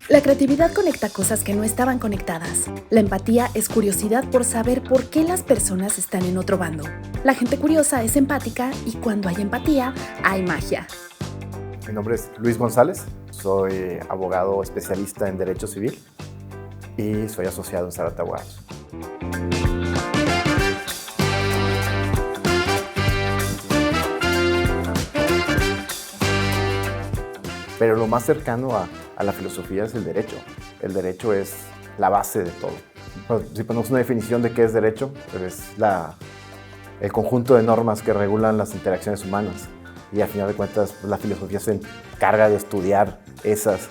La creatividad conecta cosas que no estaban conectadas. La empatía es curiosidad por saber por qué las personas están en otro bando. La gente curiosa es empática y cuando hay empatía, hay magia. Mi nombre es Luis González, soy abogado especialista en Derecho Civil y soy asociado en Zarate Abogados. Pero lo más cercano a la filosofía es el derecho. El derecho es la base de todo. Si ponemos una definición de qué es derecho, pues es el conjunto de normas que regulan las interacciones humanas. Y al final de cuentas, pues la filosofía se encarga de estudiar esas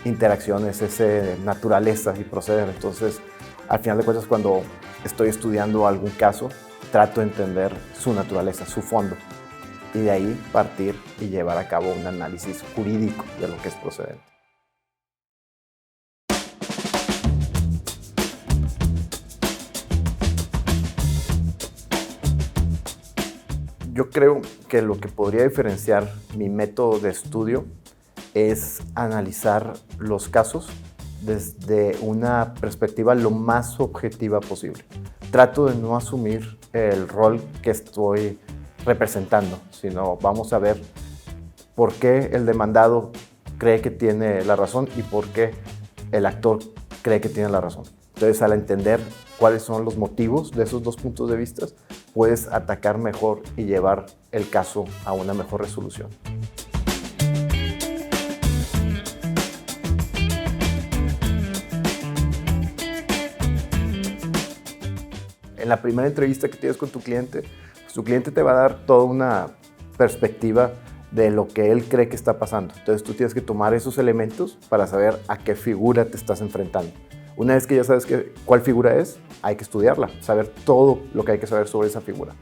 interacciones, esa naturaleza y proceder. Entonces, al final de cuentas, cuando estoy estudiando algún caso, trato de entender su naturaleza, su fondo. Y de ahí partir y llevar a cabo un análisis jurídico de lo que es procedente. Yo creo que lo que podría diferenciar mi método de estudio es analizar los casos desde una perspectiva lo más objetiva posible. Trato de no asumir el rol que estoy representando, sino vamos a ver por qué el demandado cree que tiene la razón y por qué el actor cree que tiene la razón. Entonces, al entender cuáles son los motivos de esos dos puntos de vista, puedes atacar mejor y llevar el caso a una mejor resolución. En la primera entrevista que tienes con tu cliente, tu cliente te va a dar toda una perspectiva de lo que él cree que está pasando. Entonces tú tienes que tomar esos elementos para saber a qué figura te estás enfrentando. Una vez que ya sabes cuál figura es, hay que estudiarla, saber todo lo que hay que saber sobre esa figura.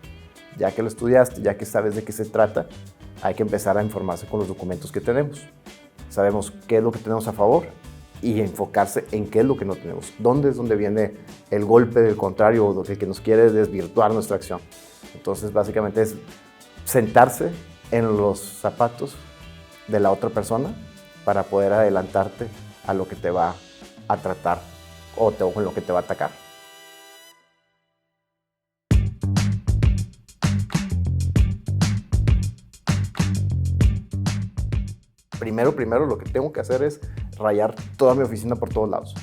Ya que lo estudiaste, ya que sabes de qué se trata, hay que empezar a informarse con los documentos que tenemos. Sabemos qué es lo que tenemos a favor y enfocarse en qué es lo que no tenemos. ¿Dónde es donde viene el golpe del contrario o el que nos quiere desvirtuar nuestra acción? Entonces, básicamente es sentarse en los zapatos de la otra persona para poder adelantarte a lo que te va a tratar o con lo que te va a atacar. Primero, lo que tengo que hacer es rayar toda mi oficina por todos lados.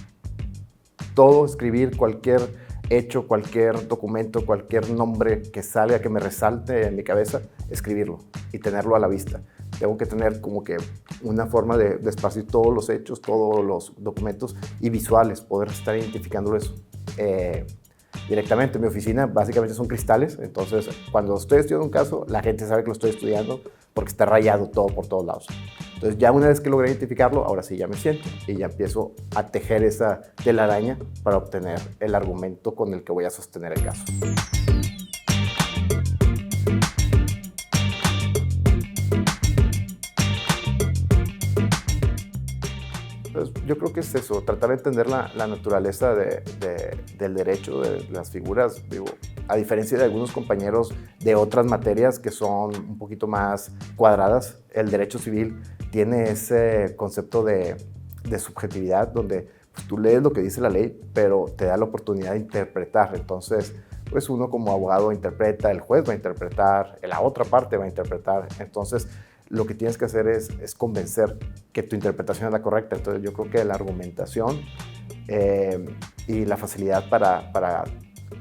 Todo, escribir cualquier hecho, cualquier documento, cualquier nombre que salga, que me resalte en mi cabeza, escribirlo y tenerlo a la vista. Tengo que tener como que una forma de esparcir todos los hechos, todos los documentos y visuales, poder estar identificando eso directamente. Mi oficina básicamente son cristales, entonces cuando estoy estudiando un caso, la gente sabe que lo estoy estudiando porque está rayado todo por todos lados. Entonces ya una vez que logré identificarlo, ahora sí ya me siento y ya empiezo a tejer esa telaraña para obtener el argumento con el que voy a sostener el caso. Entonces, yo creo que es eso, tratar de entender la naturaleza del derecho, de las figuras. Digo, a diferencia de algunos compañeros de otras materias que son un poquito más cuadradas, el derecho civil tiene ese concepto de subjetividad donde pues, tú lees lo que dice la ley, pero te da la oportunidad de interpretar. Entonces, pues uno como abogado interpreta, el juez va a interpretar, la otra parte va a interpretar. Entonces, lo que tienes que hacer es convencer que tu interpretación es la correcta. Entonces, yo creo que la argumentación y la facilidad para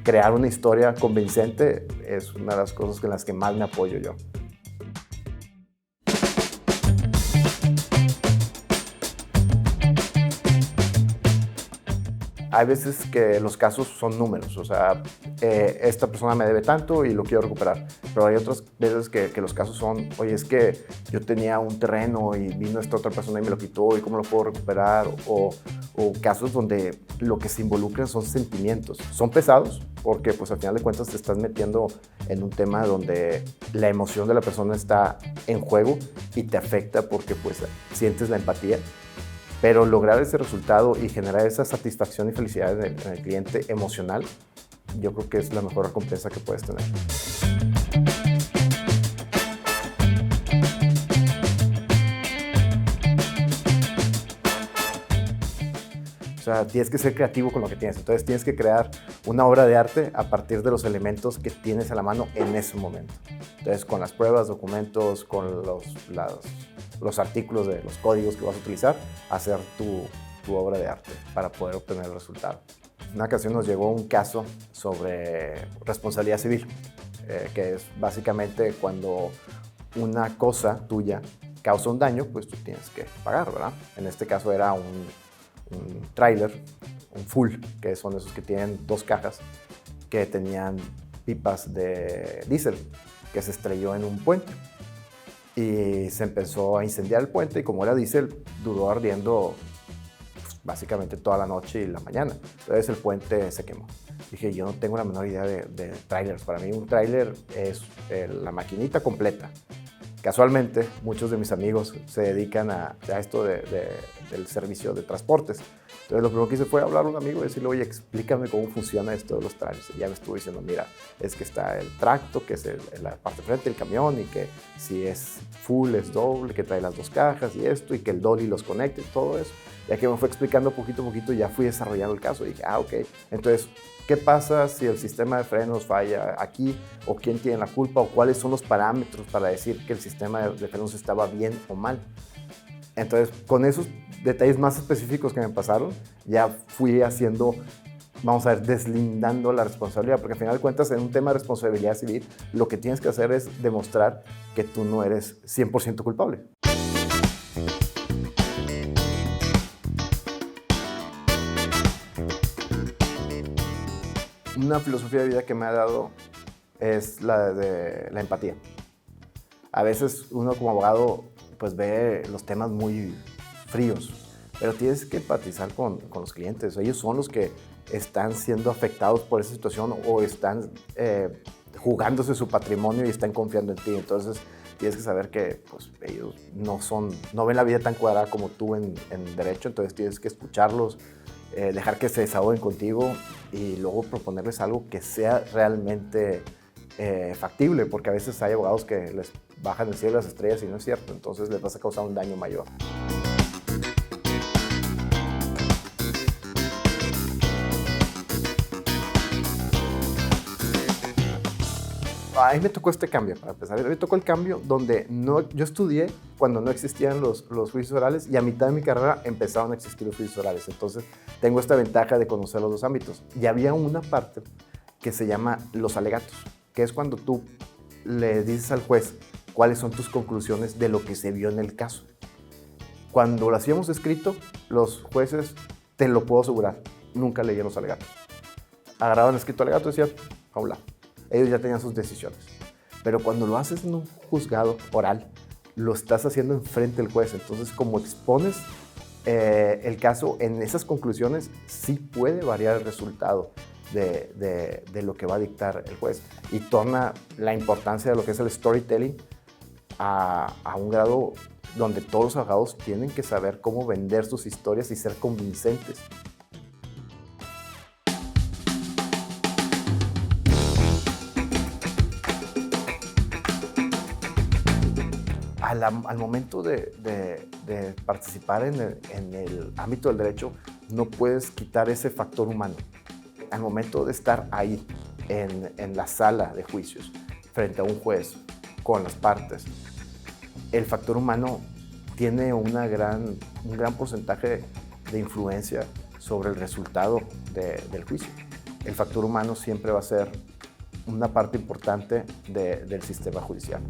crear una historia convincente es una de las cosas en las que más me apoyo yo. Hay veces que los casos son números, o sea, esta persona me debe tanto y lo quiero recuperar. Pero hay otras veces que los casos son, oye, es que yo tenía un terreno y vino esta otra persona y me lo quitó y cómo lo puedo recuperar. O casos donde lo que se involucran son sentimientos. Son pesados porque pues al final de cuentas te estás metiendo en un tema donde la emoción de la persona está en juego y te afecta porque pues sientes la empatía. Pero lograr ese resultado y generar esa satisfacción y felicidad en el cliente emocional, yo creo que es la mejor recompensa que puedes tener. sea, tienes que ser creativo con lo que tienes. Entonces tienes que crear una obra de arte a partir de los elementos que tienes a la mano en ese momento. Entonces, con las pruebas, documentos, con los artículos de los códigos que vas a utilizar, hacer tu obra de arte para poder obtener el resultado. En una ocasión nos llegó un caso sobre responsabilidad civil, que es básicamente cuando una cosa tuya causa un daño, pues tú tienes que pagar, ¿verdad? En este caso era un tráiler, un full, que son esos que tienen 2 cajas, que tenían pipas de diésel, que se estrelló en un puente. Y se empezó a incendiar el puente y como era diésel, duró ardiendo pues, básicamente toda la noche y la mañana. Entonces el puente se quemó. Dije, yo no tengo la menor idea de trailers. Para mí un trailer es la maquinita completa. Casualmente, muchos de mis amigos se dedican a esto del servicio de transportes. Entonces, lo primero que hice fue hablar a un amigo y decirle, oye, explícame cómo funciona esto de los trailers. Y ya me estuvo diciendo, mira, es que está el tracto, que es la parte de frente del camión, y que si es full es doble, que trae las 2 cajas y esto, y que el dolly los conecte y todo eso. Ya que me fue explicando poquito a poquito, ya fui desarrollando el caso. Y dije, ok. Entonces, ¿qué pasa si el sistema de frenos falla aquí? ¿O quién tiene la culpa? ¿O cuáles son los parámetros para decir que el sistema de frenos estaba bien o mal? Entonces, con esos detalles más específicos que me pasaron, ya fui haciendo, vamos a ver, deslindando la responsabilidad. Porque al final de cuentas, en un tema de responsabilidad civil, lo que tienes que hacer es demostrar que tú no eres 100% culpable. Una filosofía de vida que me ha dado es la de la empatía. A veces uno como abogado pues ve los temas muy fríos, pero tienes que empatizar con los clientes. Ellos son los que están siendo afectados por esa situación o están jugándose su patrimonio y están confiando en ti. Entonces tienes que saber que pues, ellos no ven la vida tan cuadrada como tú en derecho, entonces tienes que escucharlos, dejar que se desahoguen contigo y luego proponerles algo que sea realmente factible, porque a veces hay abogados que les bajan del cielo las estrellas y no es cierto, entonces les vas a causar un daño mayor. A mí me tocó este cambio, para empezar. A mí me tocó el cambio donde yo estudié cuando no existían los juicios orales y a mitad de mi carrera empezaron a existir los juicios orales. Entonces, tengo esta ventaja de conocer los 2 ámbitos. Y había una parte que se llama los alegatos, que es cuando tú le dices al juez cuáles son tus conclusiones de lo que se vio en el caso. Cuando lo hacíamos escrito, los jueces, te lo puedo asegurar, nunca leían los alegatos. Agarraban escrito alegato y decían, a un lado. Ellos ya tenían sus decisiones. Pero cuando lo haces en un juzgado oral, lo estás haciendo enfrente del juez. Entonces, como expones el caso en esas conclusiones, sí puede variar el resultado de lo que va a dictar el juez. Y torna la importancia de lo que es el storytelling a un grado donde todos los abogados tienen que saber cómo vender sus historias y ser convincentes. Al momento de participar en el ámbito del derecho, no puedes quitar ese factor humano. Al momento de estar ahí, en la sala de juicios, frente a un juez, con las partes, el factor humano tiene un gran porcentaje de influencia sobre el resultado del juicio. El factor humano siempre va a ser una parte importante del sistema judicial.